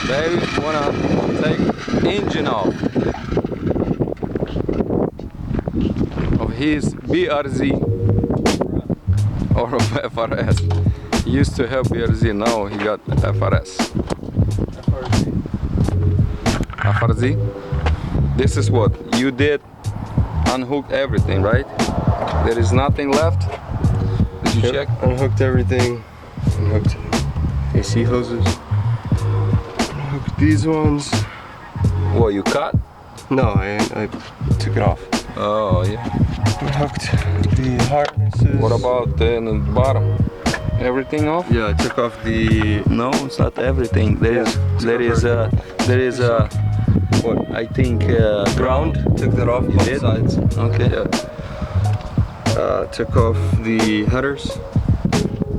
They wanna take engine off of his BRZ or of FRS. He used to have BRZ, now he got FRS. FRZ. This is what you did. Unhooked everything, right? There is nothing left. Did you check? Unhooked everything. Unhooked AC hoses. Unhooked these ones. What, you cut? No, I took it off. Oh yeah. Unhooked the harnesses. What about the bottom? Everything off? Yeah, I took off the. No, it's not everything. There is what I think ground. Took that off both did? sides. Okay. Yeah. Took off the headers.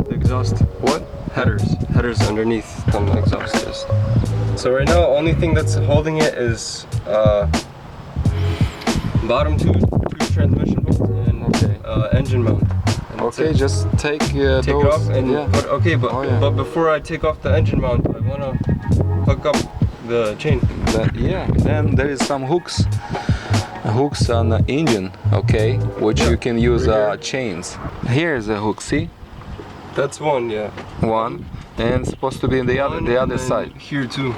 The exhaust. What? Headers underneath on the exhaust disc. So right now, only thing that's holding it is bottom two transmission bolts and engine mount. And Okay, just take those. it off and put, but before I take off the engine mount, I wanna hook up the chain. Then there is some hooks on the engine, okay, which you can use chains. Here is a hook, see? That's one, yeah. One, and it's supposed to be in the other side. Here too.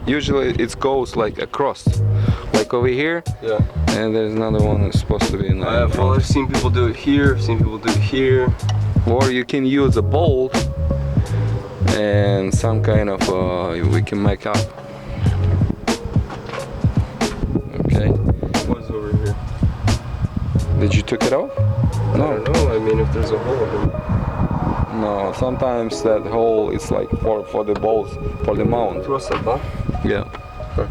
Usually it goes like across, like over here. Yeah. And there's another one that's supposed to be in the front. I've seen people do it here. I've seen people do it here. Or you can use a bolt and some kind of we can make up. Okay. What's over here? Did you took it off? No. I don't know. I mean, if there's a hole in it. No. Sometimes that hole is like for the bolts for the mount. What's that, huh? Yeah. Okay.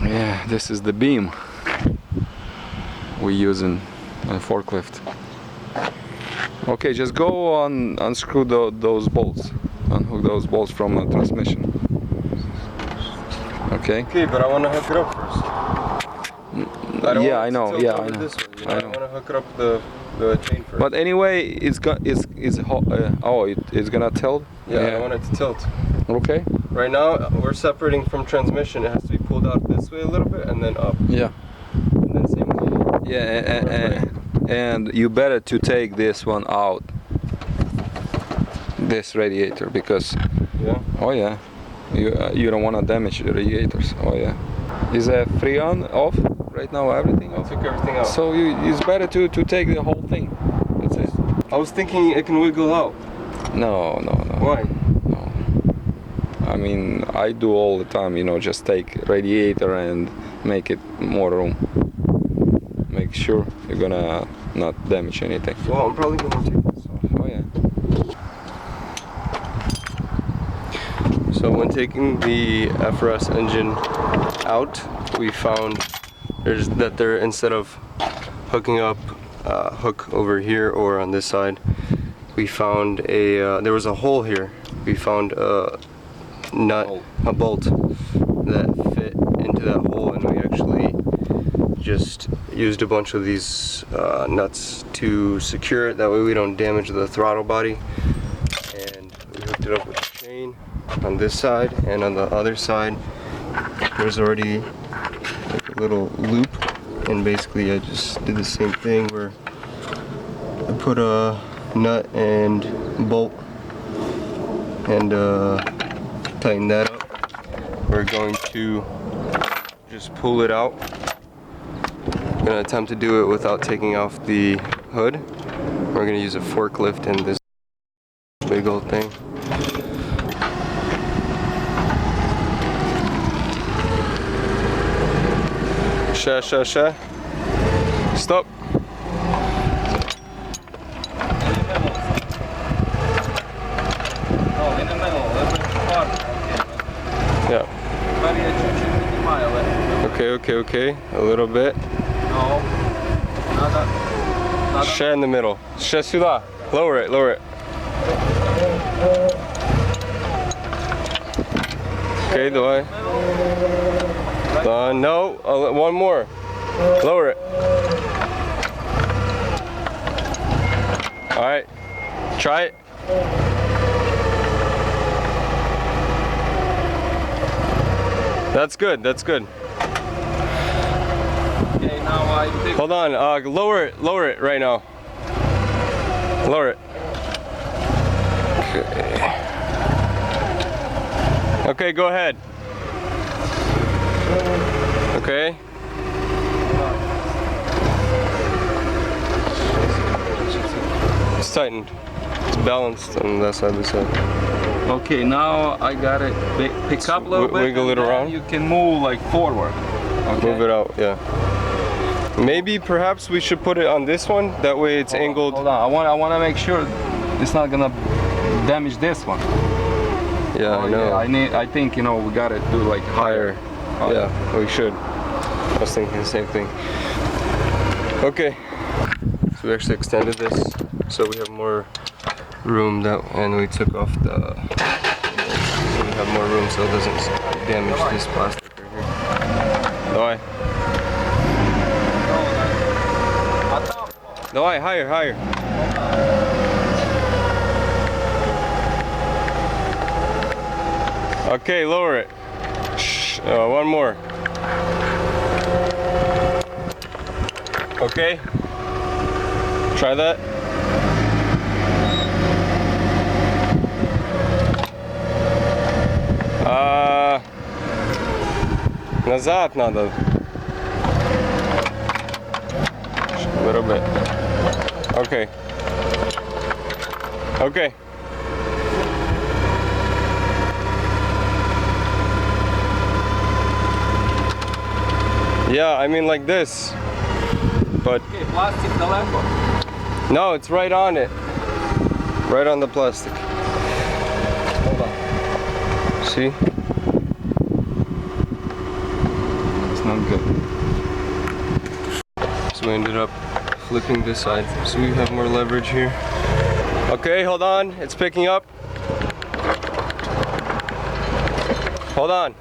Yeah. This is the beam we using on forklift. Okay, just go on unscrew those bolts. Unhook those bolts from the transmission. Okay. Okay, but I want to hook it up first. I know. I want to hook it up the chain first. But anyway, it's gonna tilt. Yeah, I want it to tilt. Okay. Right now, we're separating from transmission. It has to be pulled out this way a little bit and then up. Yeah. And then same way. Yeah, and you better to take this one out. This radiator, because you don't want to damage the radiators. Oh yeah. Is a Freon off right now? Everything I off? took everything out. So it's better to take the whole thing. That's it. I was thinking it can wiggle out. No. Why? No. I mean, I do all the time. Just take radiator and make it more room. Make sure you're gonna not damage anything. Well, I'm probably gonna take this off. Oh yeah. So when taking the FRS engine out, we found they're instead of hooking up hook over here or on this side, we found there was a hole here. We found a bolt that fit into that hole, and we actually just used a bunch of these nuts to secure it. That way we don't damage the throttle body. And we hooked it up with a chain on this side, and on the other side there's already like a little loop, and basically I just did the same thing where I put a nut and bolt and tighten that up. We're going to just pull it out. I'm gonna attempt to do it without taking off the hood. We're gonna use a forklift and this big old thing. Sha. Stop. Yeah. Okay. A little bit. Sha in the middle. Sha сюда. Lower it. Okay, давай. No, one more. Lower it. All right. Try it. That's good, that's good. Okay, now I pick. Hold on, lower it right now. Lower it. Okay, go ahead. Okay. It's tightened. It's balanced on that side of the side. Okay, now I got it. Pick up a little bit. Wiggle it and then around. You can move like forward. Okay. Move it out, yeah. Maybe perhaps we should put it on this one. That way it's angled. Hold on. I want to make sure it's not gonna damage this one. Yeah, I know. Yeah, I think, you know, we gotta do like higher. Yeah, we should. I was thinking the same thing. Okay, so we actually extended this so we have more room, and we took off the. So we have more room so it doesn't damage this plastic right here. Давай. Давай, higher. Okay, lower it. Shh, one more. Okay. Try that. Назад надо. A little bit. Okay. Okay. Yeah, I mean like this. But Okay, plastic the left one. no, it's right on it. Right on the plastic. Hold on. See? It's not good. So we ended up flipping this side. So we have more leverage here. Okay, hold on. It's picking up. Hold on.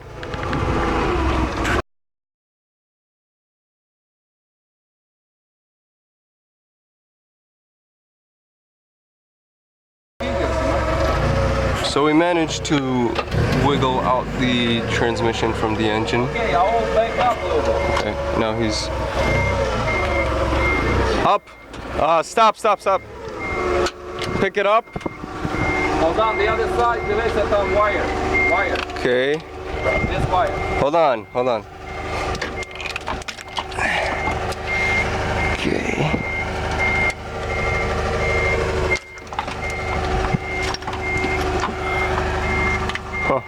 So we managed to wiggle out the transmission from the engine. Okay, I will back up a little bit. Okay, now he's up. Stop. Pick it up. Hold on, the other side, dивися там wire. Okay. This wire. Hold on. Okay. Huh.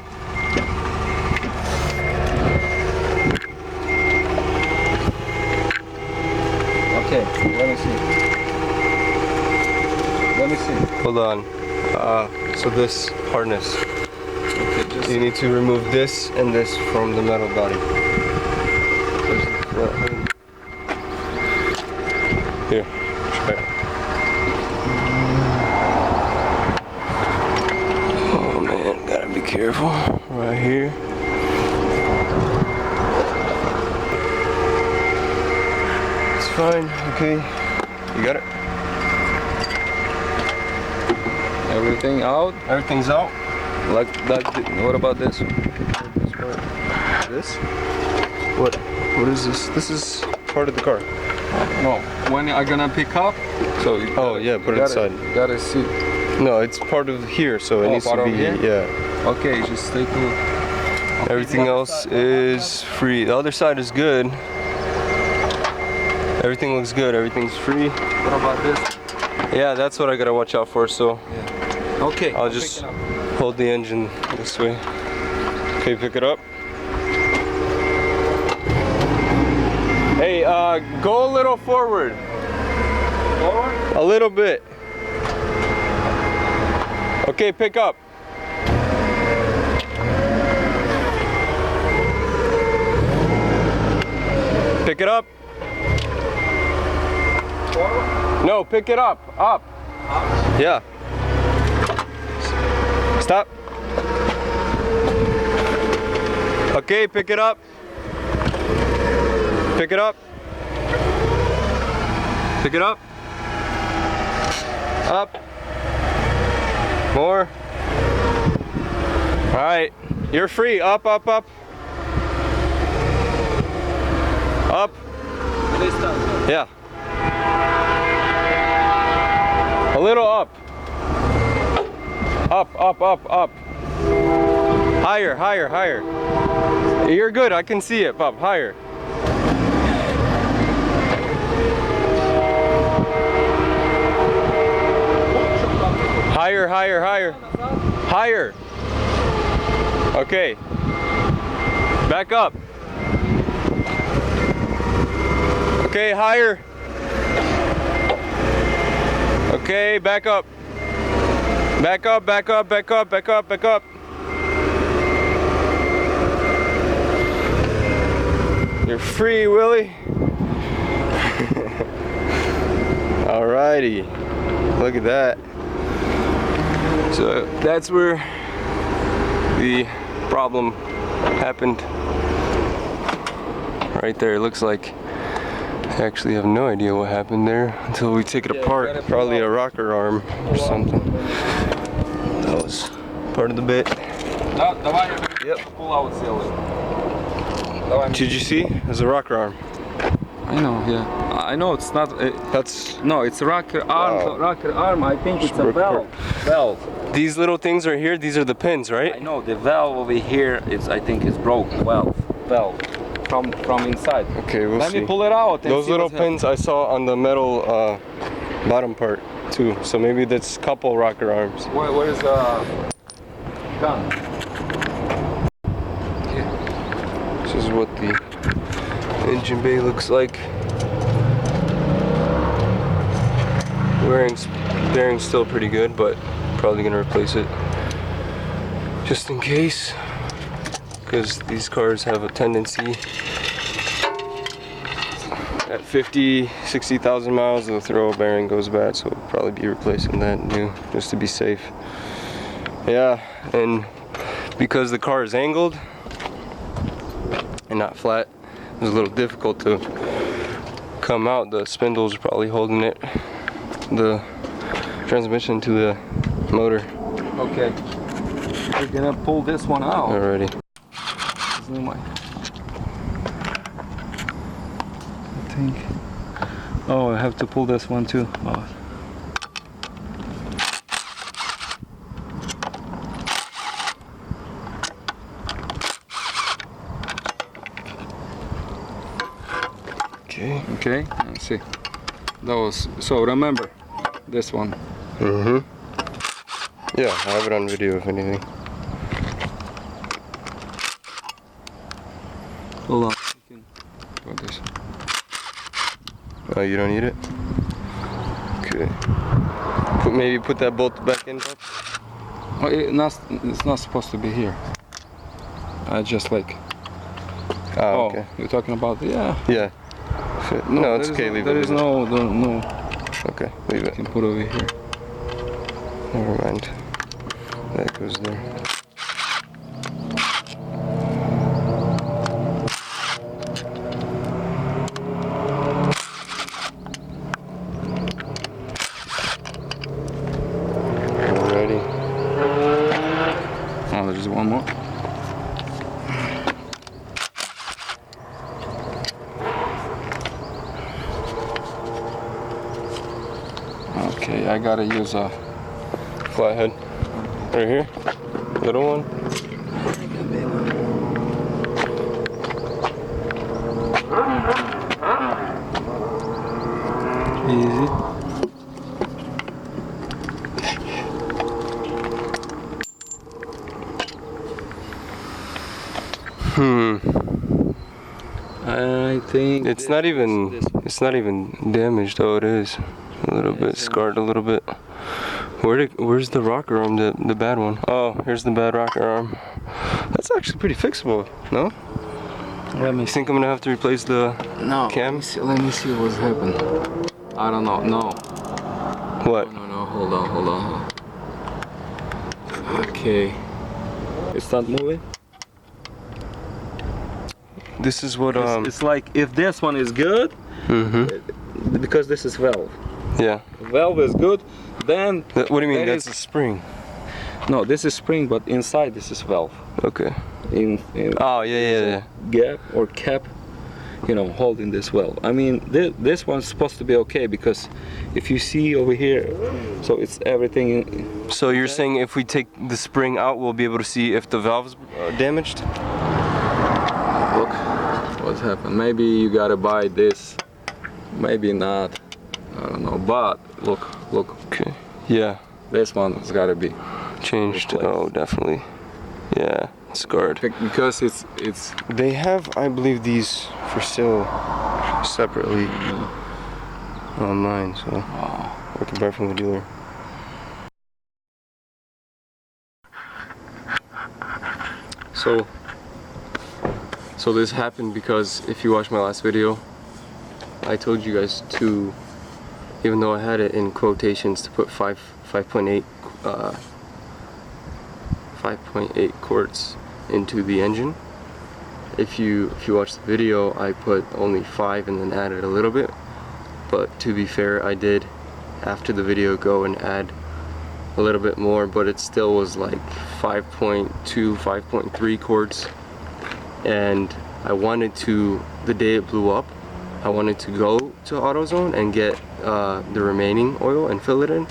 Okay, let me see. Hold on. So this harness, Okay, just you need to remove this and this from the metal body. Here, try it. Oh man, gotta be careful. Right here. It's fine, okay. You got it? everything out. Everything's out. Like that. What about this one? This? What is this? This is part of the car. No, when I'm gonna pick up, so you Oh yeah, put it aside. You gotta see. No, it's part of here, so it needs to part be, of here? yeah. Okay, just take a look. Okay, Everything the other else side- is free. The other side is good. Everything looks good. Everything's free. What about this? Yeah, that's what I gotta watch out for. So Okay, I'll just pick it up. hold the engine this way. Okay, pick it up. Hey, go a little forward. Forward. A little bit. Okay, pick up. Pick it up. Forward. No, pick it up. Up. Yeah. Stop. Okay, pick it up. Pick it up. Pick it up. Up. More. All right. You're free. Up, up, up. Up. Yeah. A little up. Up. Higher, higher, higher. You're good, I can see it, Bob. Higher. Higher, higher, higher. Higher. Okay. Back up. Okay, higher. Okay, back up. Back up, back up, back up, back up, back up. You're free, Willie. Alrighty. Look at that. So that's where the problem happened. Right there. It looks like I actually have no idea what happened there until we take it apart. Probably a rocker arm or something. That was part of the bit. Yep. Did you see? There's a rocker arm. I know, yeah. I know it's not. That's no, it's a rocker arm. Wow. Rocker arm. I think it's a valve. Valve. these little things right here. These are the pins, right? I know the valve over here is. I think it's broken. Valve from inside. Okay, we'll Let see. me pull it out. And Those see little what's pins I saw on the metal bottom part too. So maybe that's a couple rocker arms. Where is the gun? This is what the engine bay looks like. Bearing's still pretty good, but probably gonna replace it just in case, because these cars have a tendency at 50-60,000 miles they'll throw a bearing, goes bad, so we'll probably be replacing that new just to be safe. Yeah, and because the car is angled and not flat, it was a little difficult to come out. The spindles are probably holding it, the transmission to the motor. Okay. We're gonna pull this one out. Alrighty. I think. Oh, I have to pull this one too. Oh. Okay. Okay. Let's see. That was so. Remember this one. Mm-hmm. Yeah, I have it on video if anything. Hold on. You can put this. Oh, you don't need it? Okay. Maybe put that bolt back in, Bob? Oh, it's not supposed to be here. I just like. Oh, okay. You're talking about yeah. Yeah. No, it's okay. Leave it. There is no. Okay, leave You it. can put over here. Never mind. That goes there. Alrighty. Oh, there's one more. Okay, I gotta use a Flathead. Right here. Little one. easy. I think It's not even damaged though. It is a little bit scarred, a little bit. Where's the rocker arm? The bad one. Oh, here's the bad rocker arm. That's actually pretty fixable, no? Let me You think I'm gonna have to replace the cam? Let me see what's happened. I don't know. No. What? No. Hold on. Okay. It's not moving. This is what It's like if this one is good, because this is valve. yeah. Valve is good, then. What do you mean? there That's is- a spring. No, this is spring, but inside this is valve. Okay. In Oh yeah. gap or cap. you know, holding this well. I mean, this one's supposed to be okay, because if you see over here, so it's everything. So you're saying if we take the spring out, we'll be able to see if the valve's damaged? Look what's happened. Maybe you gotta buy this, maybe not, I don't know, but look. Okay, yeah. This one's gotta be Changed, replaced. oh definitely. Yeah, scarred. Because it's They have, I believe, these for sale separately online, so we can buy from the dealer. So this happened because if you watched my last video, I told you guys to, even though I had it in quotations, to put 5.8 quarts into the engine. If you watch the video, I put only 5 and then added a little bit, but to be fair, I did after the video go and add a little bit more, but it still was like 5.2, 5.3 quarts. And I wanted to, the day it blew up, I wanted to go to AutoZone and get the remaining oil and fill it in,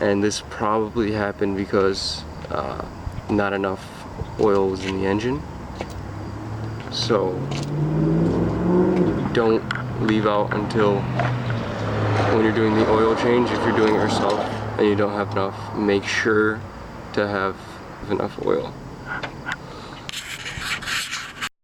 and this probably happened because not enough oil was in the engine. So don't leave out until when you're doing the oil change. If you're doing it yourself and you don't have enough, make sure to have enough oil.